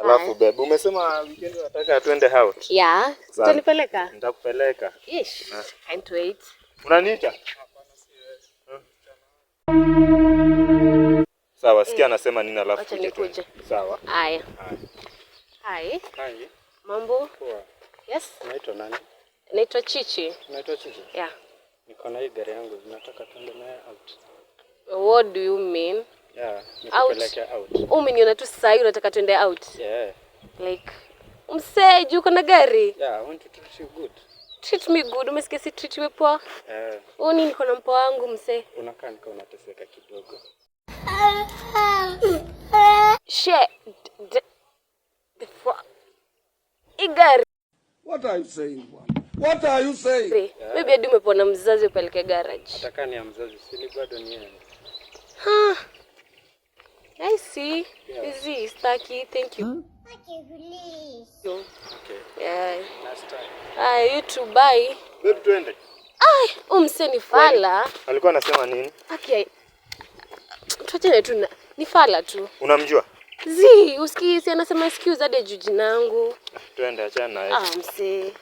Alafu babe, umesema weekend unataka twende out? Yeah, utanipeleka? Nitakupeleka. Yes. Can't wait. Unaniita? Sawa, sikia anasema nini alafu acha nikuje. Sawa. Haya. Hi. Hi. Mambo? Poa. Yes. Unaitwa nani? Naitwa Chichi. Unaitwa Chichi? Yeah. Niko na hii gari yangu, nataka twende naye out. What do you mean? Yeah, nikupeleke out. Umeniona tu sasa hivi unataka twende out? Yeah. Like msee, uko na gari? Yeah, I want to treat you good. Treat me good. Umesikia si treat you poa? Nini niko na mpoa wangu msee? Unakaa nika unateseka kidogo. Igari. What are you saying? What are you saying? Maybe hadi umepona mzazi upeleke garage. Ataka ni ya mzazi, si bado ni yeye. I see. Easy, Staki. Thank you. Okay, please. Okay. Yeah. Last time. You too, bye. Babe, twende. Umse ni fala. Alikuwa anasema nini? Okay. Tuachane tu ni fala tu. Unamjua? Usikii si anasema excuse hadi juji nangu. Twende achana na yeye. Mse.